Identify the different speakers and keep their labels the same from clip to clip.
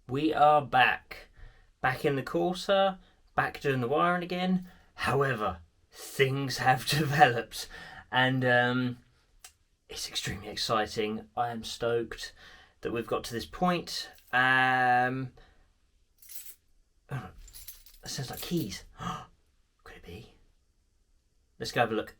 Speaker 1: We are back. Back in the Corsa, back doing the wiring again. However, things have developed and it's extremely exciting. I am stoked that we've got to this point. Oh, that sounds like keys. Could it be? Let's go have a look.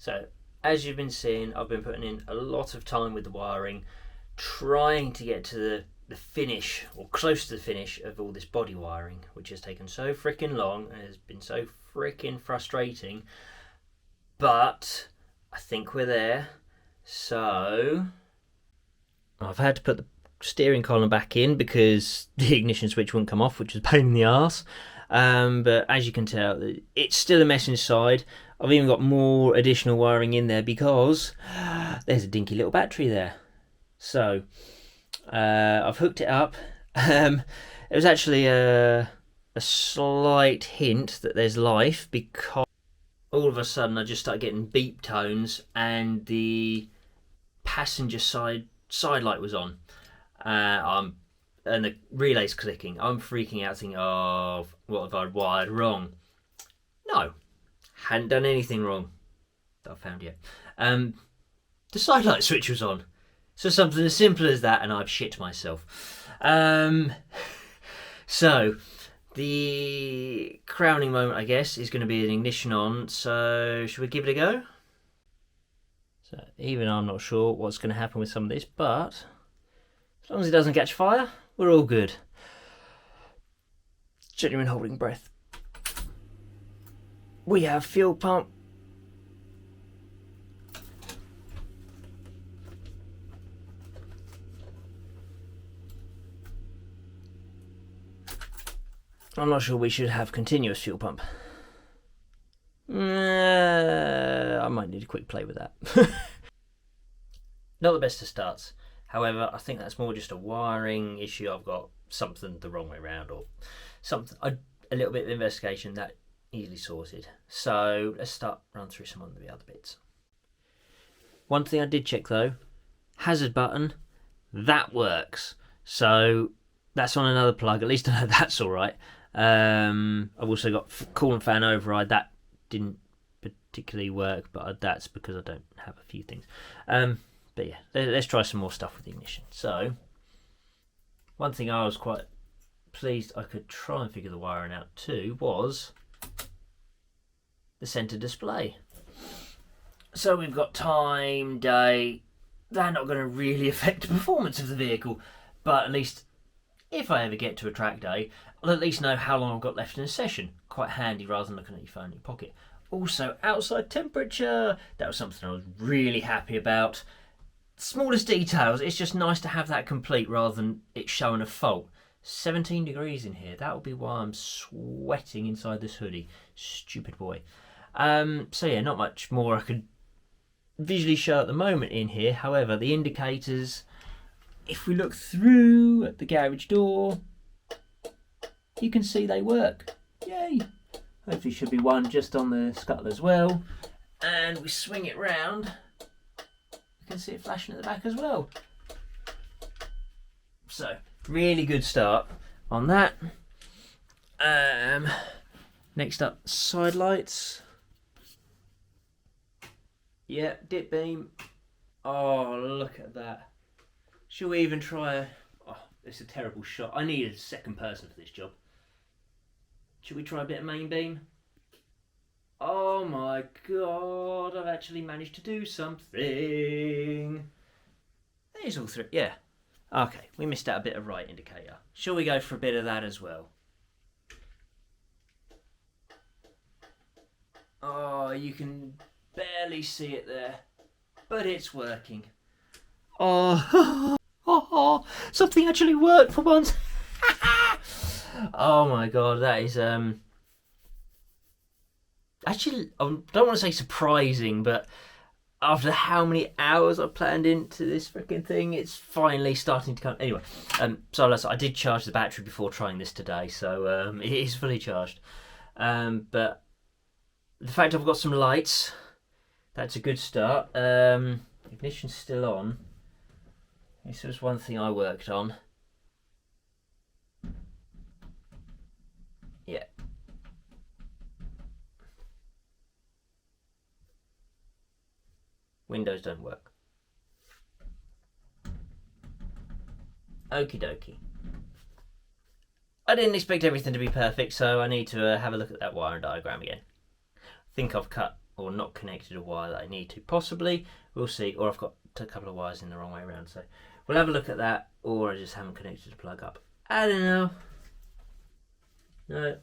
Speaker 1: So, as you've been seeing, I've been putting in a lot of time with the wiring, trying to get to the finish, or close to the finish, of all this body wiring, which has taken so freaking long and has been so freaking frustrating. But I think we're there. So, I've had to put the steering column back in because the ignition switch wouldn't come off, which was a pain in the arse. But as you can tell, it's still a mess inside. I've even got more additional wiring in there because there's a dinky little battery there. So I've hooked it up. It was actually a slight hint that there's life because all of a sudden I just started getting beep tones and the passenger side light was on. And the relay's clicking. I'm freaking out thinking, oh, what have I wired wrong? No, hadn't done anything wrong that I've found yet. The side light switch was on. So something as simple as that and I've shit myself. So the crowning moment, I guess, is going to be an ignition on. So should we give it a go? So even I'm not sure what's going to happen with some of this, but as long as it doesn't catch fire, we're all good. Genuine holding breath. We have fuel pump. I'm not sure we should have continuous fuel pump. I might need a quick play with that. Not the best of starts. However, I think that's more just a wiring issue. I've got something the wrong way around or something. A little bit of investigation, that easily sorted. So let's run through some of the other bits. One thing I did check though, hazard button, that works. So that's on another plug. At least I know that's all right. I've also got coolant fan override. That didn't particularly work, but that's because I don't have a few things. But yeah, let's try some more stuff with the ignition. So, one thing I was quite pleased I could try and figure the wiring out too was the center display. So we've got time, day. They're not going to really affect the performance of the vehicle, but at least if I ever get to a track day, I'll at least know how long I've got left in a session. Quite handy rather than looking at your phone in your pocket. Also, outside temperature. That was something I was really happy about. Smallest details, it's just nice to have that complete rather than it showing a fault. 17 degrees in here, that will be why I'm sweating inside this hoodie. Stupid boy. So yeah, not much more I could visually show at the moment in here. However, the indicators, if we look through at the garage door, you can see they work. Yay! Hopefully should be one just on the scuttle as well. And we swing it round, you can see it flashing at the back as well. So, really good start on that. Next up, side lights. Yeah, dip beam. Oh, look at that. Shall we even try oh, it's a terrible shot. I need a second person for this job. Should we try a bit of main beam? Oh my god, I've actually managed to do something. There's all three, yeah. Okay, we missed out a bit of right indicator. Shall we go for a bit of that as well? Oh, you can barely see it there, but it's working. Oh, something actually worked for once. Oh my god, that is actually, I don't want to say surprising, but after how many hours I've planned into this freaking thing, it's finally starting to come. Anyway, so I did charge the battery before trying this today, so it is fully charged. But The fact I've got some lights, that's a good start. Ignition's still on. This was one thing I worked on. Yeah. Windows don't work. Okie dokie. I didn't expect everything to be perfect, so I need to have a look at that wiring diagram again. I think I've cut or not connected a wire that I need to, possibly. We'll see. Or I've got a couple of wires in the wrong way around, so we'll have a look at that, or I just haven't connected the plug up. I don't know. No,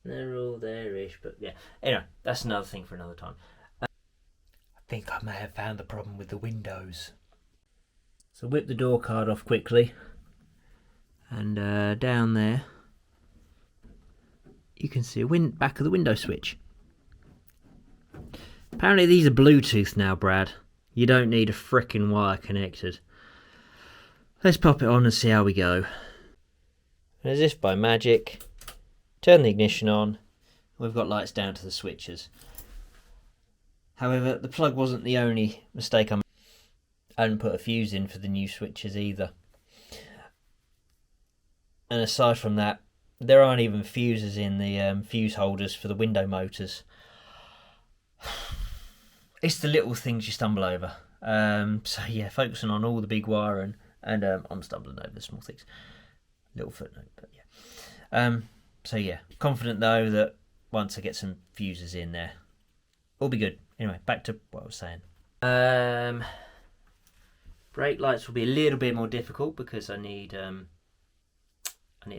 Speaker 1: they're all there-ish, but yeah. Anyway, that's another thing for another time. I think I may have found the problem with the windows. So whip the door card off quickly, and down there you can see a back of the window switch. Apparently these are Bluetooth now, Brad. You don't need a frickin' wire connected. Let's pop it on and see how we go. As if by magic, turn the ignition on. We've got lights down to the switches. However, the plug wasn't the only mistake I made. I hadn't put a fuse in for the new switches either. And aside from that, there aren't even fuses in the fuse holders for the window motors. It's the little things you stumble over. So yeah, focusing on all the big wiring, and I'm stumbling over the small things. Little footnote, but yeah. So yeah, confident though that once I get some fuses in there, all be good. Anyway, back to what I was saying. Brake lights will be a little bit more difficult because I need to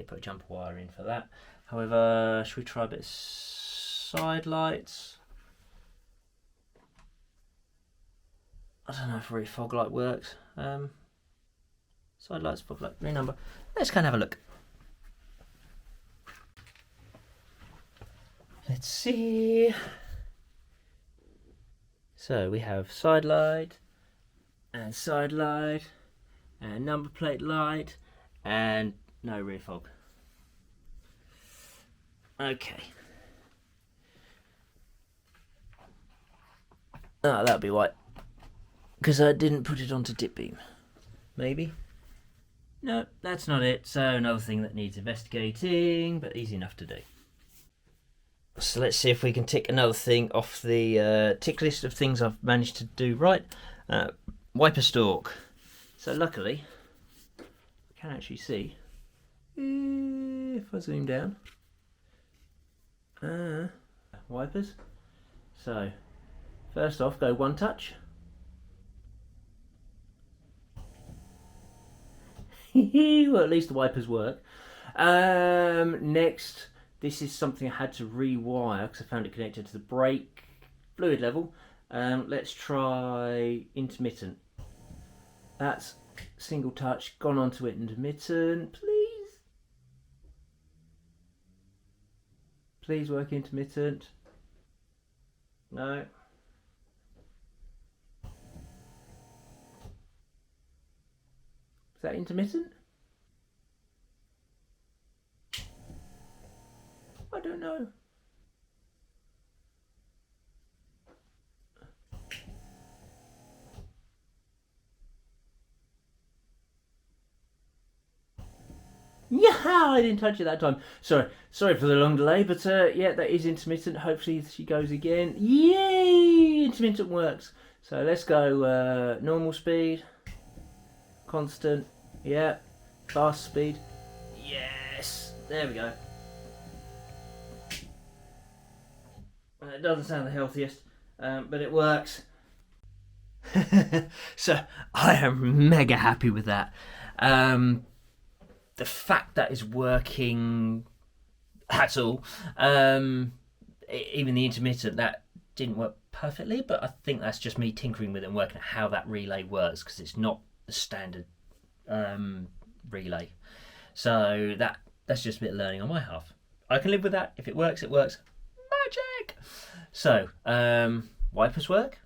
Speaker 1: put a jumper wire in for that. However, should we try a bit of side lights? I don't know if really fog light works. Side lights, fog light, green number. Let's go and have a look. Let's see. So we have side light, and side light, and number plate light, and no rear fog. Okay. Oh, that'll be white. Because I didn't put it onto dip beam. Maybe? No, that's not it. So another thing that needs investigating, but easy enough to do. So let's see if we can tick another thing off the tick list of things I've managed to do right. Wiper stalk. So luckily, I can actually see if I zoom down. Wipers. So first off, go one touch. Well, at least the wipers work. Next, this is something I had to rewire because I found it connected to the brake fluid level. Let's try intermittent. That's single touch, gone onto intermittent. Please work intermittent. No. Is that intermittent? I don't know. Yeah, I didn't touch it that time. Sorry for the long delay, but yeah, that is intermittent. Hopefully she goes again. Yay! Intermittent works. So let's go normal speed, constant, yeah, fast speed. Yes, there we go. It doesn't sound the healthiest, but it works. So I am mega happy with that. The fact that it's working at all, even the intermittent, that didn't work perfectly, but I think that's just me tinkering with it and working out how that relay works, because it's not the standard relay. So that's just a bit of learning on my half. I can live with that. If it works, it works. Magic! So, wipers work.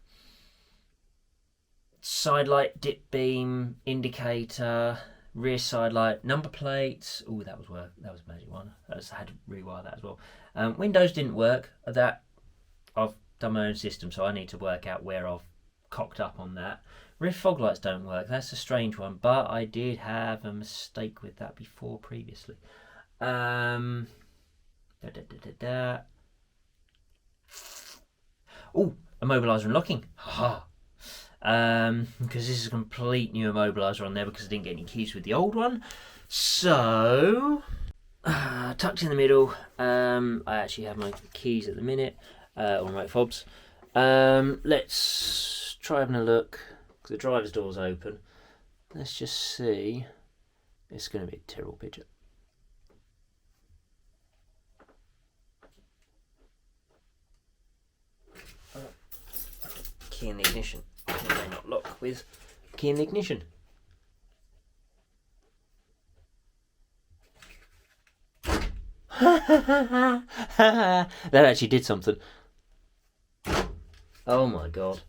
Speaker 1: Side light, dip beam, indicator, rear side light, number plates. Oh, that was work. That was a magic one. I had to rewire that as well. Windows didn't work. That I've done my own system, so I need to work out where I've cocked up on that. Rift fog lights don't work. That's a strange one, but I did have a mistake with that before previously. Oh, immobilizer and locking. Ha. Because this is a complete new immobilizer on there because I didn't get any keys with the old one. So tucked in the middle. I actually have my keys at the minute, or my fobs. Let's try having a look. The driver's door's open. Let's just see. It's going to be a terrible picture. Key in the ignition. It may not lock with key in the ignition. That actually did something. Oh my god.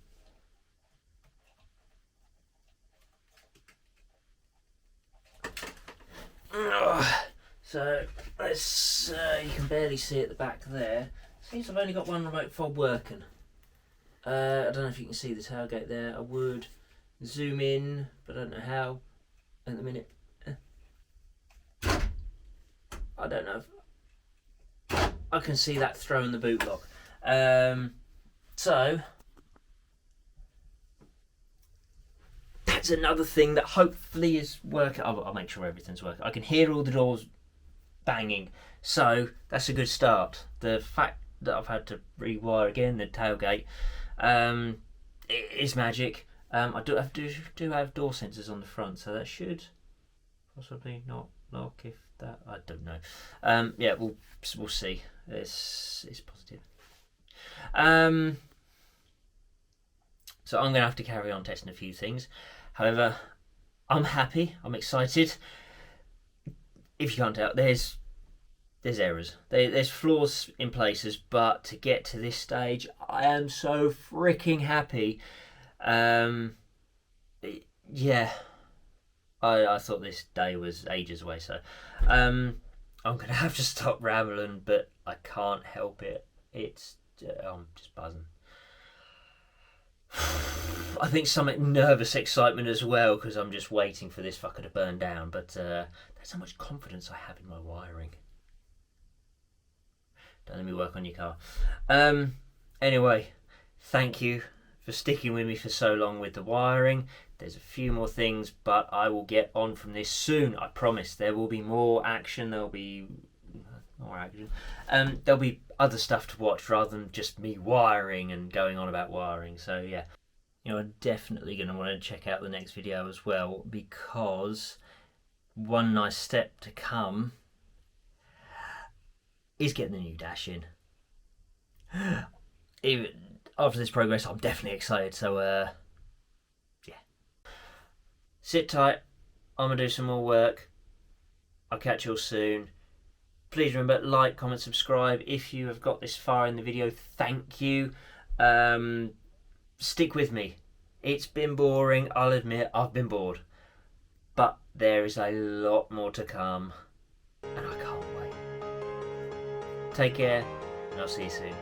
Speaker 1: So let's you can barely see at the back there. Seems I've only got one remote fob working. I don't know if you can see the tailgate there. I would zoom in, but I don't know how at the minute. I don't know if I can see that throwing the boot lock. So that's another thing that hopefully is working. I'll make sure everything's working. I can hear all the doors banging, so that's a good start. The fact that I've had to rewire again the tailgate it is magic. I do have door sensors on the front, so that should possibly not lock. If that, I don't know. Yeah, we'll see. It's positive. So I'm gonna have to carry on testing a few things. However, I'm happy. I'm excited. If you can't tell, there's errors. There's flaws in places, but to get to this stage, I am so freaking happy. Yeah, I thought this day was ages away, so I'm gonna have to stop rambling, but I can't help it. I'm just buzzing. I think some nervous excitement as well, because I'm just waiting for this fucker to burn down, but that's how much confidence I have in my wiring. Don't let me work on your car. Anyway, thank you for sticking with me for so long with the wiring. There's a few more things, but I will get on from this soon. I promise. There will be more action. There'll be more action. There'll be other stuff to watch rather than just me wiring and going on about wiring. So yeah, I'm definitely going to want to check out the next video as well, because one nice step to come is getting the new dash in. Even after this progress, I'm definitely excited. So yeah, sit tight. I'm gonna do some more work. I'll catch you all soon. Please remember, like, comment, subscribe. If you have got this far in the video, thank you. Stick with me. It's been boring, I'll admit. I've been bored, but there is a lot more to come, and I can't wait. Take care, and I'll see you soon.